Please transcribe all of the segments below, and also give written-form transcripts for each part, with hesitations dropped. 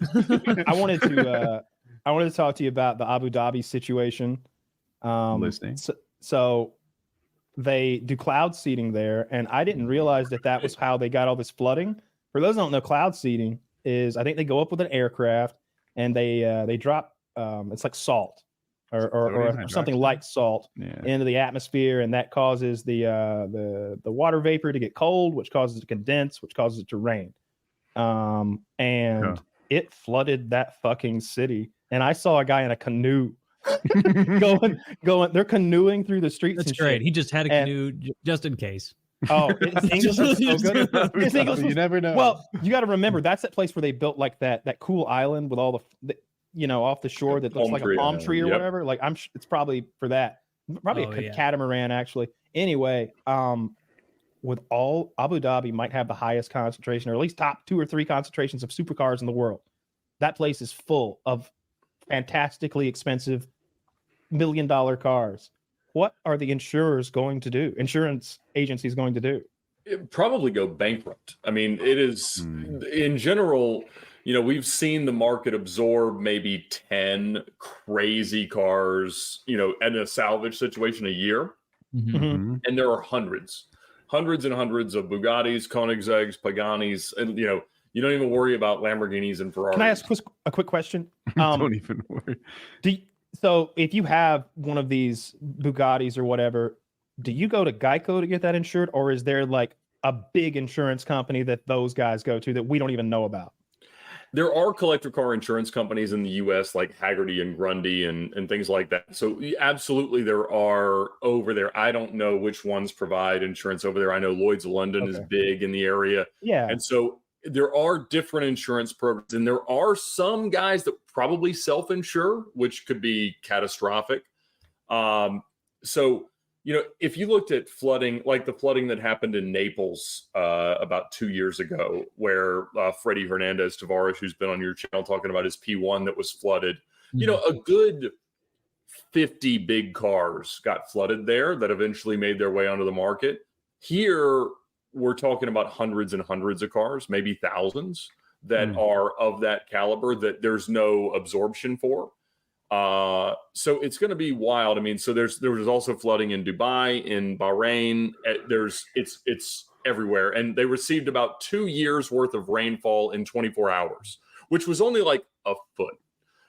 Yes. I wanted to talk to you about the Abu Dhabi situation. Listening. So they do cloud seeding there, and I didn't realize that was how they got all this flooding. For those who don't know, cloud seeding is, I think they go up with an aircraft and they drop it's like salt or something like salt into the atmosphere, and that causes the water vapor to get cold, which causes it to condense, which causes it to rain. And it flooded that fucking city. And I saw a guy in a canoe going. They're canoeing through the streets. That's and great. shit. He just had a canoe just in case. Oh, his English was so good. His English You never know. Well, you got to remember, that's that place where they built like that cool island with all the off the shore that looks like a palm tree or whatever. Like it's probably for that. Probably a catamaran, actually. Anyway, with all, Abu Dhabi might have the highest concentration, or at least top 2 or 3 concentrations of supercars in the world. That place is full of fantastically expensive $1 million cars. What are the insurers going to do? Insurance agencies going to do? It'd probably go bankrupt. I mean, it is in general, we've seen the market absorb maybe 10 crazy cars, in a salvage situation a year. Mm-hmm. And there are hundreds and hundreds of Bugattis, Koenigsegg's, Paganis, and you don't even worry about Lamborghinis and Ferraris. Can I ask a quick question? Don't even worry. So if you have one of these Bugattis or whatever, do you go to Geico to get that insured, or is there like a big insurance company that those guys go to that we don't even know about? There are collector car insurance companies in the U.S. like Haggerty and Grundy and things like that. So absolutely there are over there. I don't know which ones provide insurance over there. I know Lloyd's of London is big in the area. Yeah. And so there are different insurance programs, and there are some guys that probably self-insure, which could be catastrophic. So, if you looked at flooding, like the flooding that happened in Naples about 2 years ago, where Freddie Hernandez Tavares, who's been on your channel talking about his P1 that was flooded, a good 50 big cars got flooded there that eventually made their way onto the market. Here, we're talking about hundreds and hundreds of cars, maybe thousands, that are of that caliber that there's no absorption for. So it's going to be wild. I mean, so there was also flooding in Dubai, in Bahrain. It's everywhere. And they received about 2 years worth of rainfall in 24 hours, which was only like a foot,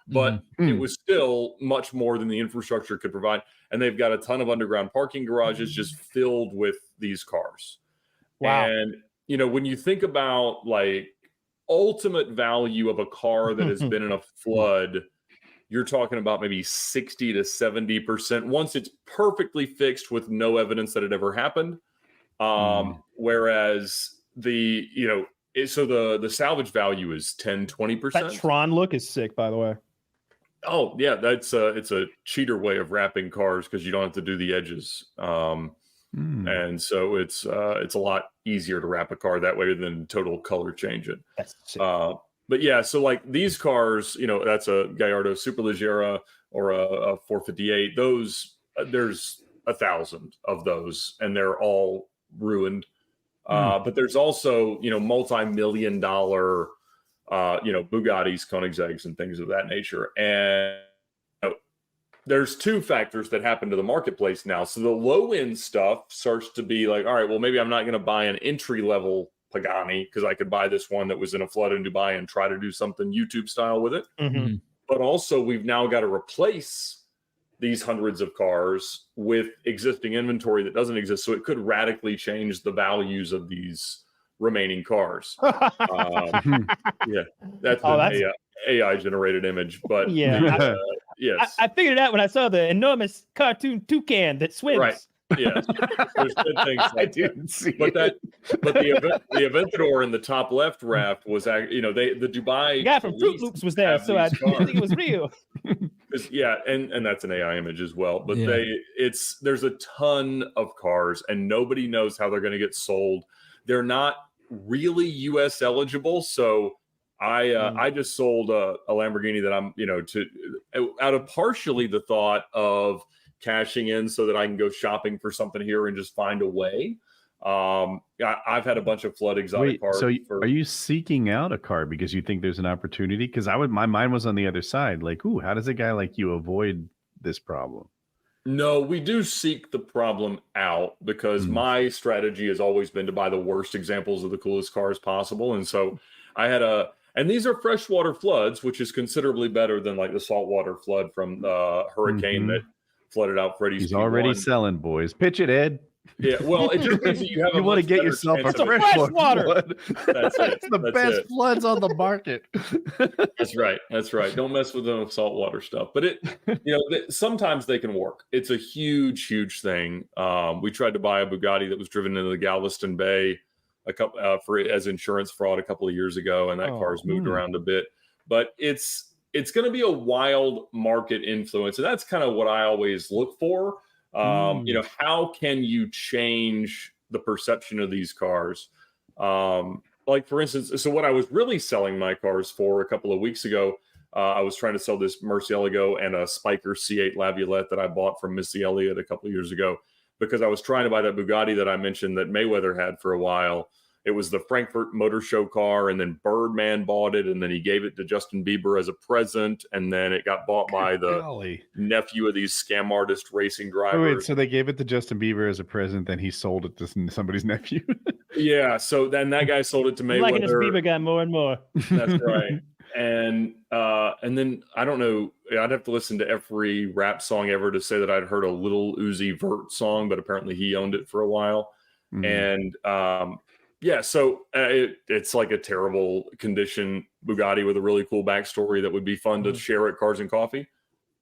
but it was still much more than the infrastructure could provide. And they've got a ton of underground parking garages just filled with these cars. Wow. And, when you think about like ultimate value of a car that has been in a flood, you're talking about maybe 60 to 70% once it's perfectly fixed with no evidence that it ever happened. Whereas the salvage value is 10, 20%. That Tron look is sick, by the way. Oh yeah. It's a cheater way of wrapping cars because you don't have to do the edges. And so it's a lot easier to wrap a car that way than total color change it. That's sick. But yeah, so like these cars, that's a Gallardo Superleggera or a 458. Those there's 1,000 of those, and they're all ruined. But there's also multi-million-dollar Bugattis, Koenigseggs, and things of that nature. And there's 2 factors that happen to the marketplace now. So the low-end stuff starts to be like, all right, well, maybe I'm not going to buy an entry-level Pagani because I could buy this one that was in a flood in Dubai and try to do something YouTube style with it. But also we've now got to replace these hundreds of cars with existing inventory that doesn't exist. So it could radically change the values of these remaining cars. Yeah, that's an AI generated image, but yes, I figured it out when I saw the enormous cartoon toucan that swims. Right. Yes, there's good things. Like I didn't see but the Aventador in the top left raft was, the Dubai. The guy from Fruit Loops was there, so I didn't think it was real. And that's an AI image as well. But there's a ton of cars, and nobody knows how they're going to get sold. They're not really U.S. eligible, so I just sold a Lamborghini that I'm out of partially the thought of cashing in so that I can go shopping for something here and just find a way. I've had a bunch of flood exotic cars. So are you seeking out a car because you think there's an opportunity? Because my mind was on the other side. Like, ooh, how does a guy like you avoid this problem? No, we do seek the problem out because my strategy has always been to buy the worst examples of the coolest cars possible. And so I had and these are freshwater floods, which is considerably better than like the saltwater flood from the hurricane that flooded out Freddie's. He's already selling, boys. Pitch it, Ed. Yeah, well, it just means that you have you want to get yourself a freshwater flood. That's it. It's the best floods on the market. That's right. That's right. Don't mess with them with saltwater stuff. But sometimes they can work. It's a huge, huge thing. We tried to buy a Bugatti that was driven into the Galveston Bay as insurance fraud a couple of years ago, and that car's moved around a bit. But it's going to be a wild market influence, and that's kind of what I always look for. How can you change the perception of these cars? Like, for instance, so what I was really selling my cars for a couple of weeks ago, I was trying to sell this Murcielago and a Spiker C8 Laviolette that I bought from Missy Elliott a couple of years ago, because I was trying to buy that Bugatti that I mentioned that Mayweather had for a while. It was the Frankfurt Motor Show car, and then Birdman bought it, and then he gave it to Justin Bieber as a present, and then it got bought by the nephew of these scam artist racing drivers. Wait, so they gave it to Justin Bieber as a present, then he sold it to somebody's nephew? Yeah, so then that guy sold it to Mayweather. Liking this Bieber guy more and more. That's right. And then I don't know, I'd have to listen to every rap song ever to say that I'd heard a Lil Uzi Vert song, but apparently he owned it for a while. And yeah, so it's like a terrible condition Bugatti with a really cool backstory that would be fun to share at Cars and Coffee.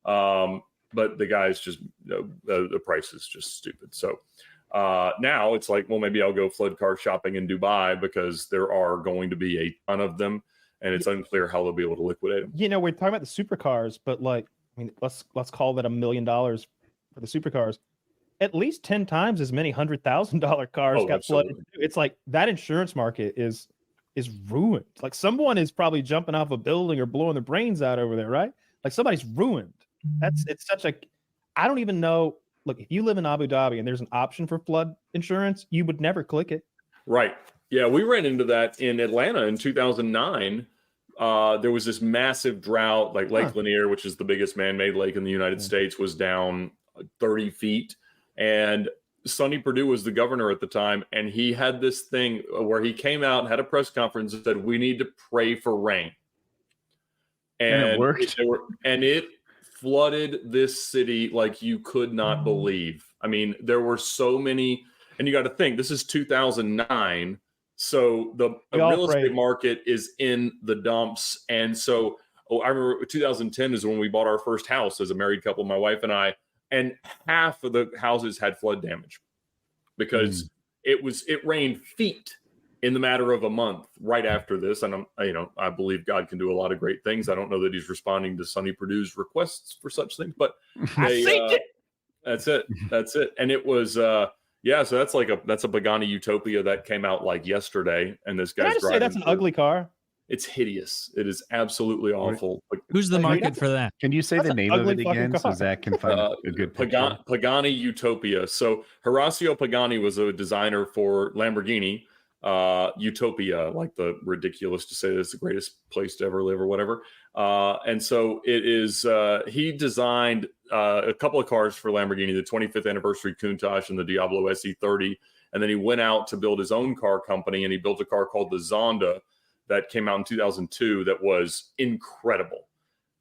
But the guy's just, the price is just stupid. So now it's like, well, maybe I'll go flood car shopping in Dubai because there are going to be a ton of them, and it's unclear how they'll be able to liquidate them. You know, we're talking about the supercars, but like, I mean, let's call that $1 million for the supercars. At least 10 times as many $100,000 cars got flooded. It's like that insurance market is ruined. Like someone is probably jumping off a building or blowing their brains out over there, right? Like somebody's ruined. It's such a, I don't even know. Look, if you live in Abu Dhabi and there's an option for flood insurance, you would never click it. Right. Yeah, we ran into that in Atlanta in 2009. There was this massive drought, like Lake Lanier, which is the biggest man-made lake in the United States, was down 30 feet. And Sonny Perdue was the governor at the time, and he had this thing where he came out and had a press conference and said, we need to pray for rain. And it worked. It flooded this city like you could not believe. I mean, there were so many, and you got to think, this is 2009. So the real estate market is in the dumps. And so I remember 2010 is when we bought our first house as a married couple, my wife and I. And half of the houses had flood damage because it rained feet in the matter of a month right after this. And I believe God can do a lot of great things. I don't know that he's responding to Sonny Perdue's requests for such things, but that's it. And it was, so that's a Pagani Utopia that came out like yesterday. And this guy's driving. That's an ugly car. It's hideous. It is absolutely awful. Who's the market for that? Can you say the name of it again so Zach can find a good picture? Pagani Utopia. So Horacio Pagani was a designer for Lamborghini. Utopia, like the ridiculous to say that it's the greatest place to ever live or whatever. And so it is, he designed a couple of cars for Lamborghini, the 25th anniversary Countach and the Diablo SE30. And then he went out to build his own car company, and he built a car called the Zonda that came out in 2002 that was incredible.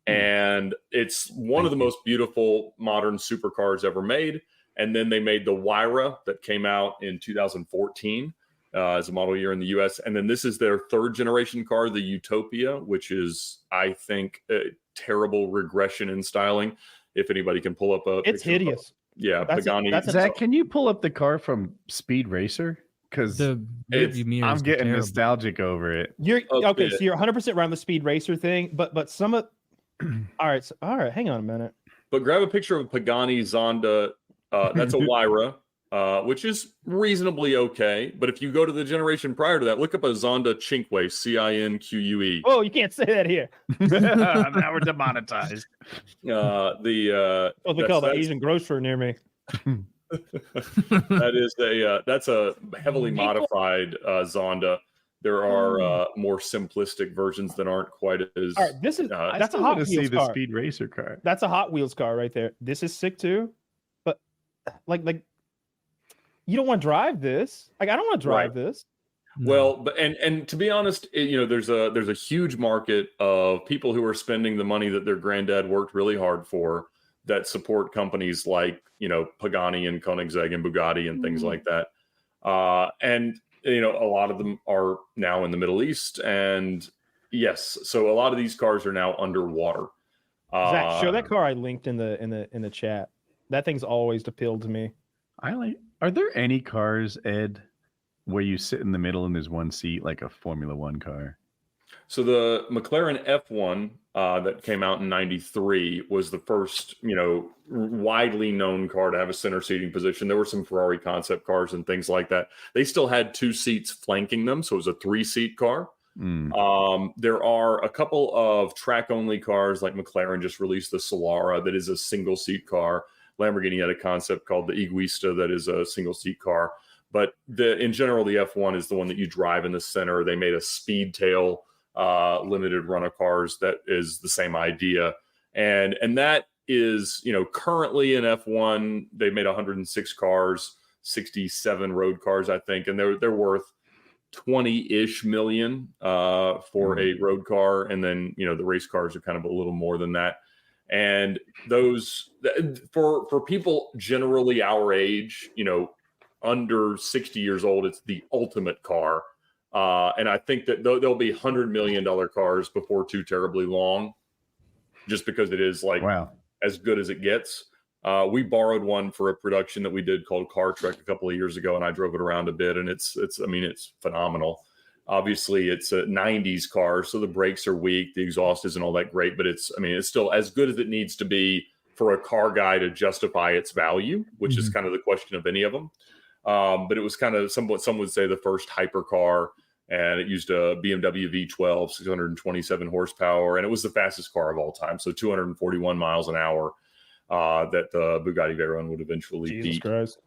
And it's one of the most beautiful modern supercars ever made. And then they made the Wyra that came out in 2014 as a model year in the US. And then this is their third generation car, the Utopia, which is, I think, a terrible regression in styling. If anybody can pull up it's hideous. Pagani. Zach, can you pull up the car from Speed Racer? Because I'm getting nostalgic over it. You're okay. So you're 100% around the Speed Racer thing, but some of all right, hang on a minute. But grab a picture of a Pagani Zonda. That's a Wyra, which is reasonably okay. But if you go to the generation prior to that, look up a Zonda Cinque, Cinque. Oh, you can't say that here. Now we're demonetized. What we call the Asian grocer near me. That's a heavily modified Zonda. There are more simplistic versions that aren't quite as. All right, that's a Hot Wheels see car. the Speed Racer car. That's a Hot Wheels car right there. This is sick too, but like you don't want to drive this. Like I don't want to drive this. Well, but and to be honest, there's a huge market of people who are spending the money that their granddad worked really hard for that support companies like Pagani and Koenigsegg and Bugatti and things like that. And a lot of them are now in the Middle East, and yes, so a lot of these cars are now underwater. Zach, show that car I linked in the chat. That thing's always appealed to me. Are there any cars, Ed, where you sit in the middle and there's one seat like a Formula One car? So the McLaren F1 that came out in '93 was the first, widely known car to have a center seating position. There were some Ferrari concept cars and things like that. They still had 2 seats flanking them, so it was a 3-seat car. There are a couple of track-only cars, like McLaren just released the Solara that is a single-seat car. Lamborghini had a concept called the Iguista that is a single-seat car. But in general, the F1 is the one that you drive in the center. They made a Speedtail limited run of cars that is the same idea, and that is currently in F1 they made 106 cars, 67 road cars I think, and they're worth 20-ish million for a road car, and then the race cars are kind of a little more than that. And those for people generally our age, under 60 years old, it's the ultimate car. And I think that there'll be $100 million cars before too terribly long, just because it is as good as it gets. We borrowed one for a production that we did called Car Trek a couple of years ago, and I drove it around a bit, and it's phenomenal. Obviously, it's a 90s car, so the brakes are weak, the exhaust isn't all that great, but it's still as good as it needs to be for a car guy to justify its value, which is kind of the question of any of them. But it was kind of some would say the first hypercar, and it used a BMW V12, 627 horsepower, and it was the fastest car of all time. So 241 miles an hour that the Bugatti Veyron would eventually beat. Jesus Christ.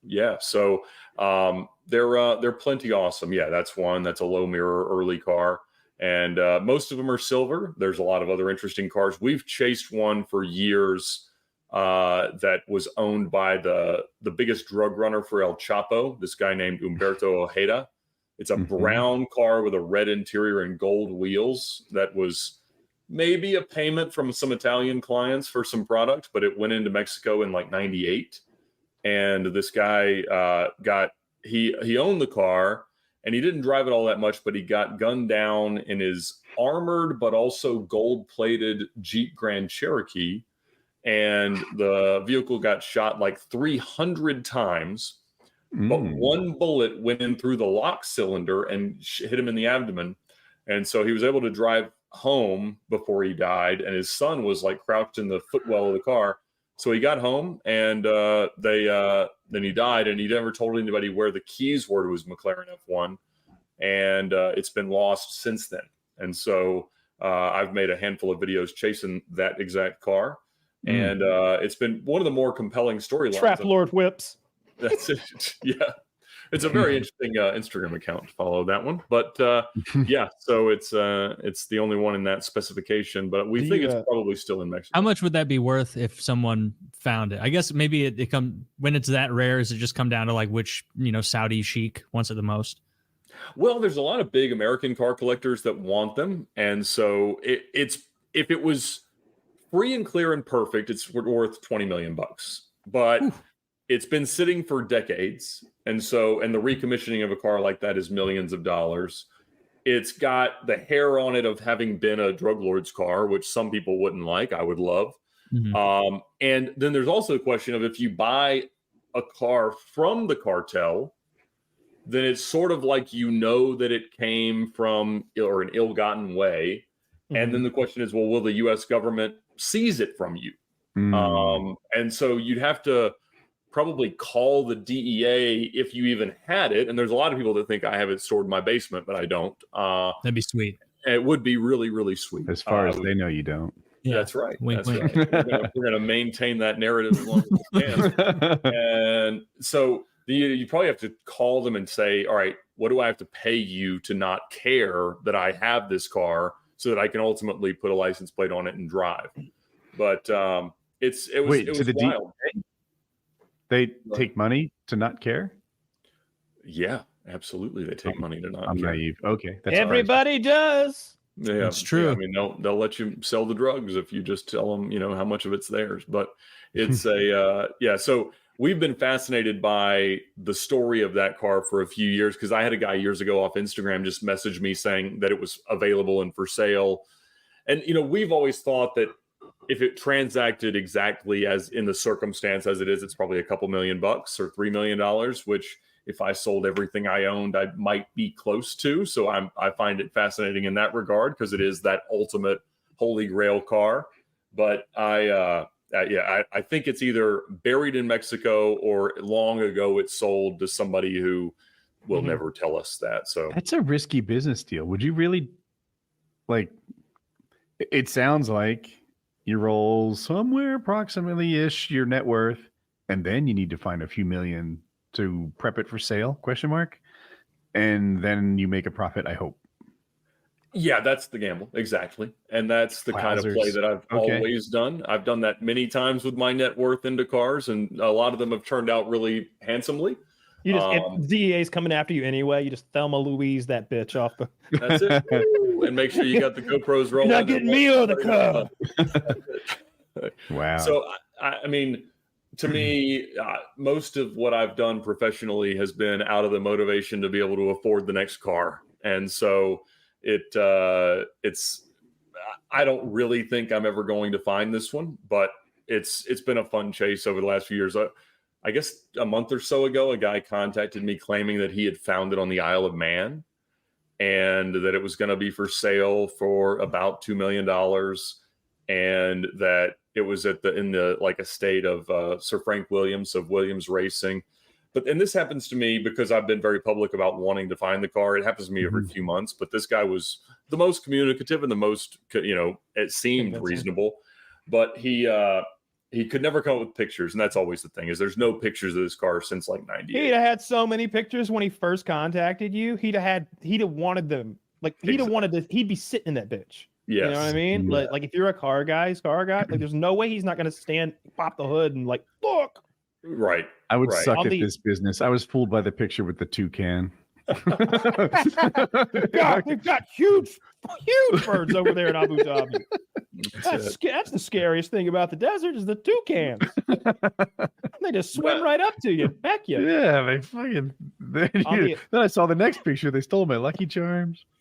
Yeah, so they're plenty awesome. Yeah, that's one. That's a low mirror early car, and most of them are silver. There's a lot of other interesting cars. We've chased one for years that was owned by the biggest drug runner for El Chapo, this guy named Humberto Ojeda. It's a brown car with a red interior and gold wheels that was maybe a payment from some Italian clients for some product, but it went into Mexico in like '98. And this guy he owned the car, and he didn't drive it all that much, but he got gunned down in his armored but also gold-plated Jeep Grand Cherokee, and the vehicle got shot like 300 times. But one bullet went in through the lock cylinder and hit him in the abdomen. And so he was able to drive home before he died. And his son was like crouched in the footwell of the car. So he got home, and then he died, and he never told anybody where the keys were to his McLaren F1. And it's been lost since then. And so I've made a handful of videos chasing that exact car. And it's been one of the more compelling storylines. Trap Lord Whips. That's it. Yeah. It's a very interesting Instagram account to follow that one. But yeah, so it's the only one in that specification, but we think it's probably still in Mexico. How much would that be worth if someone found it? I guess maybe it when it's that rare, does it just come down to like which, Saudi sheik wants it the most? Well, there's a lot of big American car collectors that want them. And so it's if it was free and clear and perfect, it's worth $20 million. But it's been sitting for decades. And the recommissioning of a car like that is millions of dollars. It's got the hair on it of having been a drug lord's car, which some people wouldn't like. I would love. And then there's also the question of if you buy a car from the cartel, then it's sort of like that it came from or an ill-gotten way. And then the question is, well, will the U.S. government seize it from you? And so you'd have to probably call the DEA if you even had it. And there's a lot of people that think I have it stored in my basement, but I don't. That'd be sweet. It would be really, really sweet. As far as they know, you don't. That's right. Wink, That's wink. right. We're gonna maintain that narrative as long as we can. And so you probably have to call them and say, all right, what do I have to pay you to not care that I have this car so that I can ultimately put a license plate on it and drive? But it was wild. They take money to not care? Yeah, absolutely. They take money to not I'm care. naive. Okay. That's Everybody does. Yeah, It's true. Yeah, I mean, they'll let you sell the drugs if you just tell them, how much of it's theirs. But it's So we've been fascinated by the story of that car for a few years because I had a guy years ago off Instagram just message me saying that it was available and for sale. And we've always thought that if it transacted exactly as in the circumstance as it is, it's probably a couple $1 million or $3 million, which if I sold everything I owned, I might be close to. So I find it fascinating in that regard because it is that ultimate holy grail car. But I think it's either buried in Mexico or long ago it sold to somebody who will never tell us that. So that's a risky business deal. Would you really it sounds like you roll somewhere approximately-ish your net worth, and then you need to find a few million to prep it for sale, ? And then you make a profit, I hope. Yeah, that's the gamble. Exactly. And that's the kind of play that I've always done. I've done that many times with my net worth into cars, and a lot of them have turned out really handsomely. You just if DEA's coming after you anyway, you just Thelma Louise that bitch off the That's it. And make sure you got the GoPros rolling. You're not getting me on the car. Wow. So I mean, to me, most of what I've done professionally has been out of the motivation to be able to afford the next car. And so it's I don't really think I'm ever going to find this one, but it's been a fun chase over the last few years. I guess a month or so ago, a guy contacted me claiming that he had found it on the Isle of Man and that it was going to be for sale for about $2 million, and that it was in the estate of Sir Frank Williams of Williams Racing. And this happens to me because I've been very public about wanting to find the car. It happens to me every few months, but this guy was the most communicative and the most, it seemed reasonable, but he could never come up with pictures. And that's always the thing, is there's no pictures of this car since 98. He'd have had so many pictures when he first contacted you. He'd have wanted them. He'd be sitting in that bitch. Yes. You know what I mean? Yeah. Like if you're a car guy, there's no way he's not going to pop the hood and look. Right. I would suck at this business. I was fooled by the picture with the toucan. God, they've got huge birds over there in Abu Dhabi. That's the scariest thing about the desert is the toucans. They just swim right up to you, peck you. Yeah, they fucking. Then I saw the next picture. They stole my Lucky Charms.